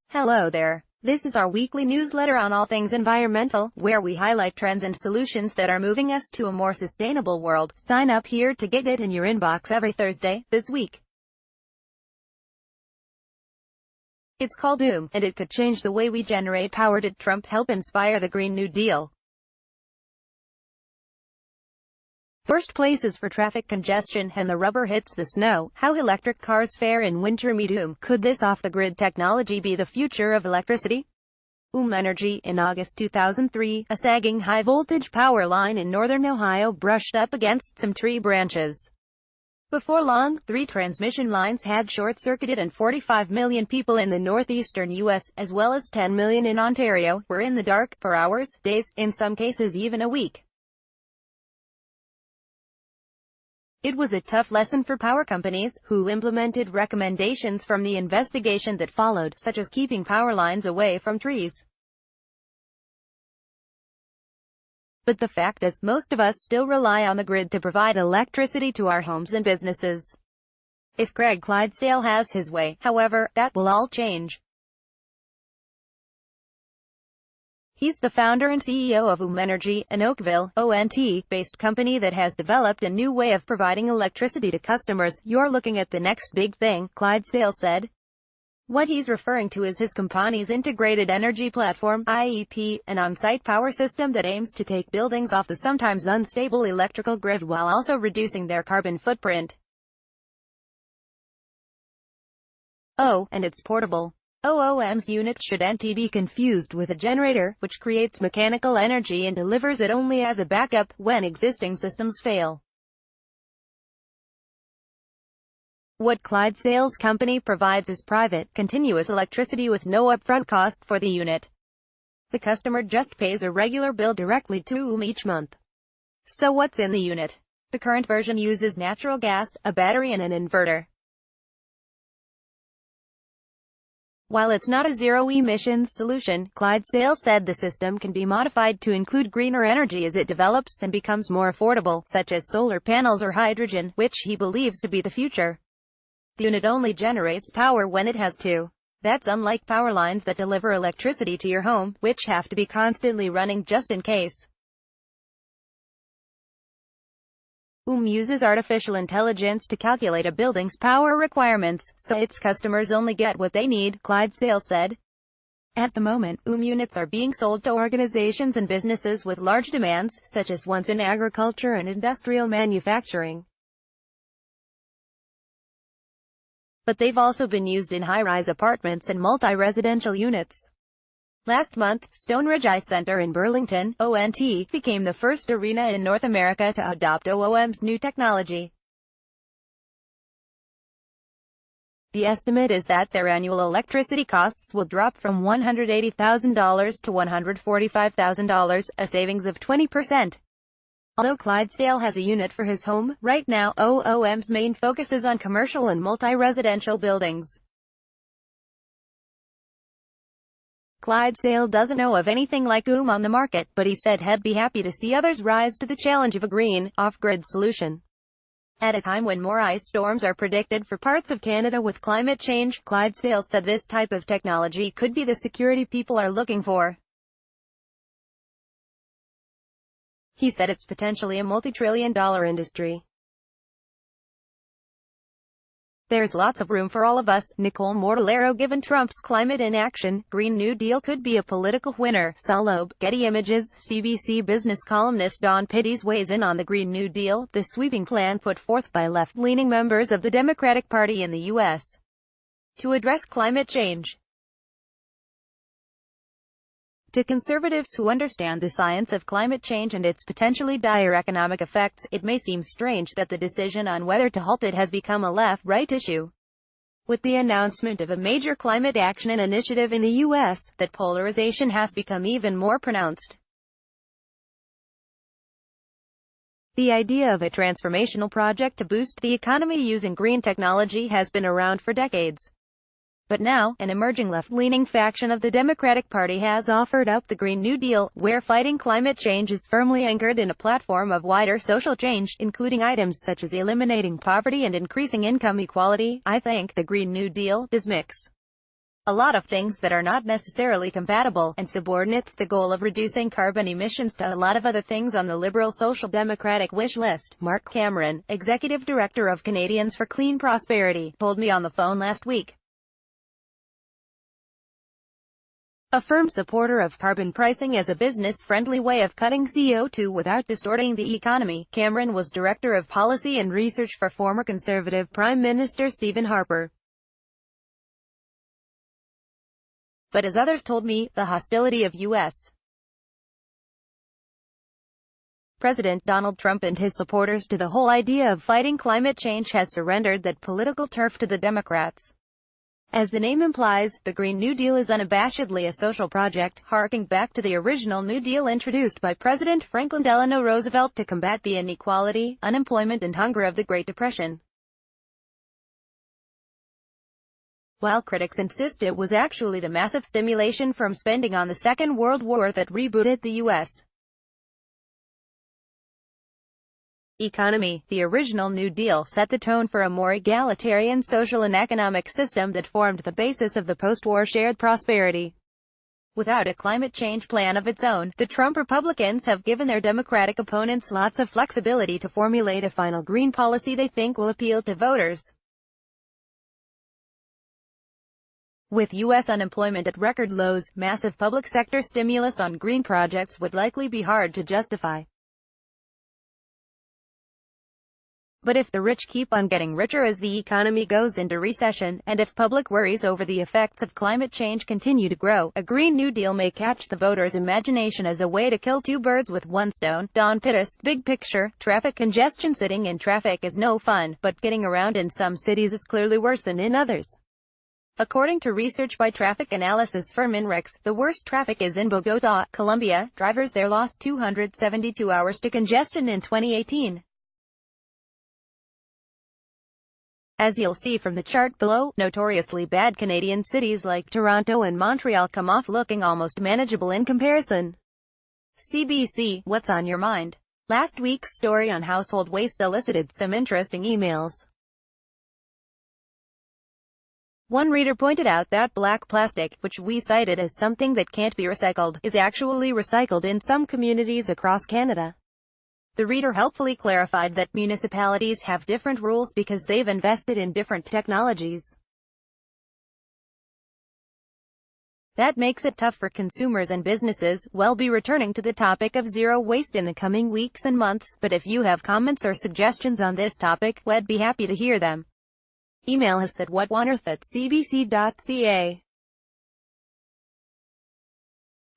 Hello there. This is our weekly newsletter on all things environmental, where we highlight trends and solutions that are moving us to a more sustainable world. Sign up here to get it in your inbox every Thursday, this week. It's called Doom, and it could change the way we generate power. Did Trump help inspire the Green New Deal? First places for traffic congestion, and the rubber hits the snow. How electric cars fare in winterMeet. Could this off-the-grid technology be the future of electricity? Energy. In August 2003, a sagging high-voltage power line in northern Ohio brushed up against some tree branches. Before long, 3 transmission lines had short-circuited, and 45 million people in the northeastern U.S., as well as 10 million in Ontario, were in the dark for hours, days, in some cases even a week. It was a tough lesson for power companies, who implemented recommendations from the investigation that followed, such as keeping power lines away from trees. But the fact is, most of us still rely on the grid to provide electricity to our homes and businesses. If Craig Clydesdale has his way, however, that will all change. He's the founder and CEO of Energy, an Oakville, ONT-based company that has developed a new way of providing electricity to customers. You're looking at the next big thing, Clydesdale said. What he's referring to is his company's integrated energy platform, IEP, an on-site power system that aims to take buildings off the sometimes unstable electrical grid while also reducing their carbon footprint. Oh, and it's portable. OOM's unit shouldn't be confused with a generator, which creates mechanical energy and delivers it only as a backup when existing systems fail. What Clydesdale's company provides is private, continuous electricity with no upfront cost for the unit. The customer just pays a regular bill directly to each month. So what's in the unit? The current version uses natural gas, a battery and an inverter. While it's not a zero-emissions solution, Clydesdale said the system can be modified to include greener energy as it develops and becomes more affordable, such as solar panels or hydrogen, which he believes to be the future. The unit only generates power when it has to. That's unlike power lines that deliver electricity to your home, which have to be constantly running just in case. Uses artificial intelligence to calculate a building's power requirements, so its customers only get what they need, Clydesdale said. At the moment, units are being sold to organizations and businesses with large demands, such as ones in agriculture and industrial manufacturing. But they've also been used in high-rise apartments and multi-residential units. Last month, Stone Ridge Eye Center in Burlington, ONT, became the first arena in North America to adopt OOM's new technology. The estimate is that their annual electricity costs will drop from $180,000 to $145,000, a savings of 20%. Although Clydesdale has a unit for his home, right now, OOM's main focus is on commercial and multi-residential buildings. Clydesdale doesn't know of anything like on the market, but he said he'd be happy to see others rise to the challenge of a green, off-grid solution. At a time when more ice storms are predicted for parts of Canada with climate change, Clydesdale said this type of technology could be the security people are looking for. He said it's potentially a multi-trillion-dollar industry. There's lots of room for all of us, Nicole Mortellaro. Given Trump's climate inaction, Green New Deal could be a political winner. Salob, Getty Images. CBC business columnist Don Pitties weighs in on the Green New Deal, the sweeping plan put forth by left-leaning members of the Democratic Party in the U.S. to address climate change. To conservatives who understand the science of climate change and its potentially dire economic effects, it may seem strange that the decision on whether to halt it has become a left-right issue. With the announcement of a major climate action initiative in the U.S., that polarization has become even more pronounced. The idea of a transformational project to boost the economy using green technology has been around for decades. But now, an emerging left-leaning faction of the Democratic Party has offered up the Green New Deal, where fighting climate change is firmly anchored in a platform of wider social change, including items such as eliminating poverty and increasing income equality. I think the Green New Deal does mix a lot of things that are not necessarily compatible, and subordinates the goal of reducing carbon emissions to a lot of other things on the Liberal Social Democratic wish list. Mark Cameron, Executive Director of Canadians for Clean Prosperity, told me on the phone last week. A firm supporter of carbon pricing as a business-friendly way of cutting CO2 without distorting the economy, Cameron was Director of Policy and Research for former Conservative Prime Minister Stephen Harper. But as others told me, the hostility of U.S. President Donald Trump and his supporters to the whole idea of fighting climate change has surrendered that political turf to the Democrats. As the name implies, the Green New Deal is unabashedly a social project, harking back to the original New Deal introduced by President Franklin Delano Roosevelt to combat the inequality, unemployment and hunger of the Great Depression. While critics insist it was actually the massive stimulation from spending on the Second World War that rebooted the U.S. economy, the original New Deal set the tone for a more egalitarian social and economic system that formed the basis of the post-war shared prosperity. Without a climate change plan of its own, the Trump Republicans have given their Democratic opponents lots of flexibility to formulate a final green policy they think will appeal to voters. With U.S. unemployment at record lows, massive public sector stimulus on green projects would likely be hard to justify. But if the rich keep on getting richer as the economy goes into recession, and if public worries over the effects of climate change continue to grow, a Green New Deal may catch the voters' imagination as a way to kill two birds with one stone. Don Pittis, Big Picture, Traffic Congestion. Sitting in traffic is no fun, but getting around in some cities is clearly worse than in others. According to research by traffic analysis firm INRIX, the worst traffic is in Bogotá, Colombia. Drivers there lost 272 hours to congestion in 2018. As you'll see from the chart below, notoriously bad Canadian cities like Toronto and Montreal come off looking almost manageable in comparison. CBC, what's on your mind? Last week's story on household waste elicited some interesting emails. One reader pointed out that black plastic, which we cited as something that can't be recycled, is actually recycled in some communities across Canada. The reader helpfully clarified that municipalities have different rules because they've invested in different technologies. That makes it tough for consumers and businesses. We'll be returning to the topic of zero waste in the coming weeks and months, but if you have comments or suggestions on this topic, we'd be happy to hear them. Email us at whatonearth@cbc.ca.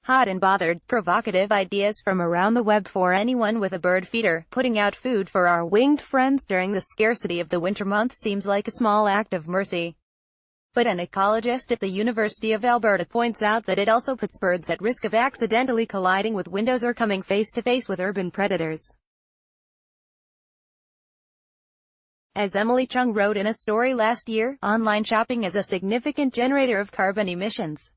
Hot and bothered, provocative ideas from around the web for anyone with a bird feeder. Putting out food for our winged friends during the scarcity of the winter months seems like a small act of mercy. But an ecologist at the University of Alberta points out that it also puts birds at risk of accidentally colliding with windows or coming face-to-face with urban predators. As Emily Chung wrote in a story last year, online shopping is a significant generator of carbon emissions.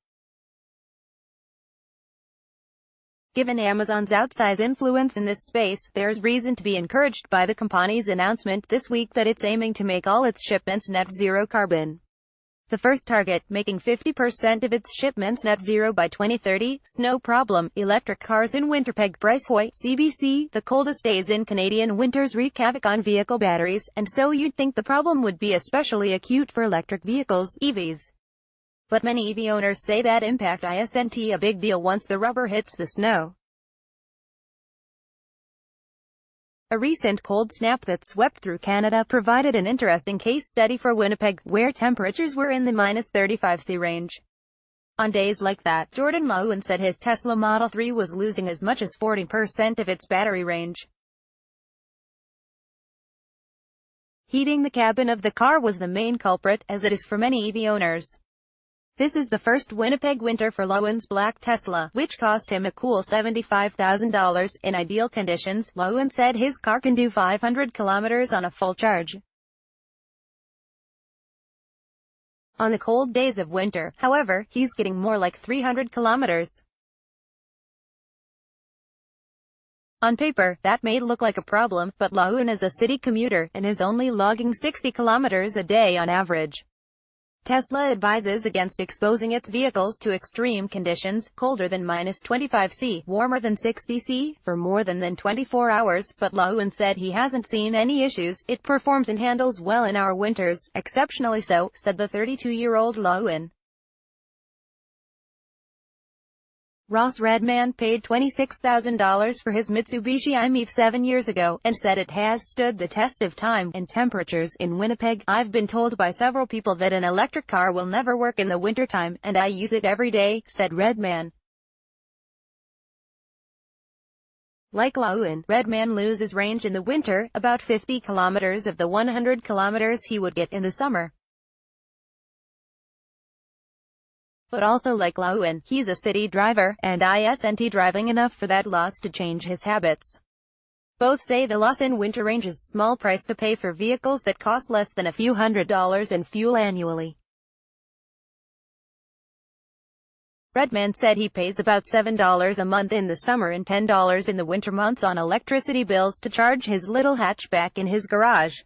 Given Amazon's outsized influence in this space, there's reason to be encouraged by the company's announcement this week that it's aiming to make all its shipments net zero carbon. The first target, making 50% of its shipments net zero by 2030, snow problem, electric cars in Winnipeg. Bryce Hoy, CBC, the coldest days in Canadian winters wreak havoc on vehicle batteries, and so you'd think the problem would be especially acute for electric vehicles, EVs. But many EV owners say that impact isn't a big deal once the rubber hits the snow. A recent cold snap that swept through Canada provided an interesting case study for Winnipeg, where temperatures were in the -35°C range. On days like that, Jordan Lowen said his Tesla Model 3 was losing as much as 40% of its battery range. Heating the cabin of the car was the main culprit, as it is for many EV owners. This is the first Winnipeg winter for Lowen's black Tesla, which cost him a cool $75,000. In ideal conditions, Lowen said his car can do 500 kilometers on a full charge. On the cold days of winter, however, he's getting more like 300 kilometers. On paper, that may look like a problem, but Laouen is a city commuter, and is only logging 60 kilometers a day on average. Tesla advises against exposing its vehicles to extreme conditions, colder than -25°C, warmer than 60°C, for more than 24 hours, but Laouen said he hasn't seen any issues. It performs and handles well in our winters, exceptionally so, said the 32-year-old Laouen. Ross Redman paid $26,000 for his Mitsubishi i-MiEV 7 years ago, and said it has stood the test of time and temperatures in Winnipeg. I've been told by several people that an electric car will never work in the wintertime, and I use it every day, said Redman. Like Laouen, Redman loses range in the winter, about 50 kilometers of the 100 kilometers he would get in the summer. But also like Laouen, he's a city driver, and isn't driving enough for that loss to change his habits. Both say the loss in winter range is a small price to pay for vehicles that cost less than a few $100s in fuel annually. Redman said he pays about $7 a month in the summer and $10 in the winter months on electricity bills to charge his little hatchback in his garage.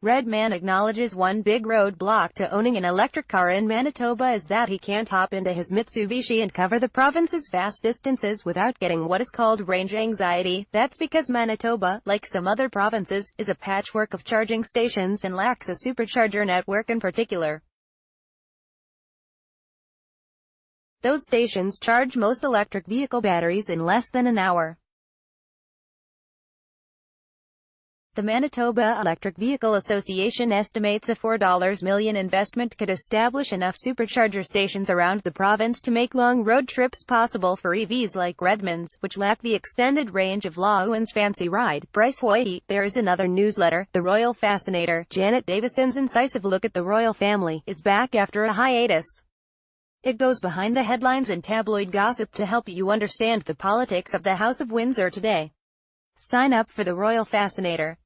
Redman acknowledges one big roadblock to owning an electric car in Manitoba is that he can't hop into his Mitsubishi and cover the province's vast distances without getting what is called range anxiety. That's because Manitoba, like some other provinces, is a patchwork of charging stations and lacks a supercharger network in particular. Those stations charge most electric vehicle batteries in less than an hour. The Manitoba Electric Vehicle Association estimates a $4 million investment could establish enough supercharger stations around the province to make long road trips possible for EVs like Redman's, which lack the extended range of Laowen's fancy ride. Bryce Hoyte. There is another newsletter, The Royal Fascinator. Janet Davison's incisive look at the royal family is back after a hiatus. It goes behind the headlines and tabloid gossip to help you understand the politics of the House of Windsor today. Sign up for The Royal Fascinator.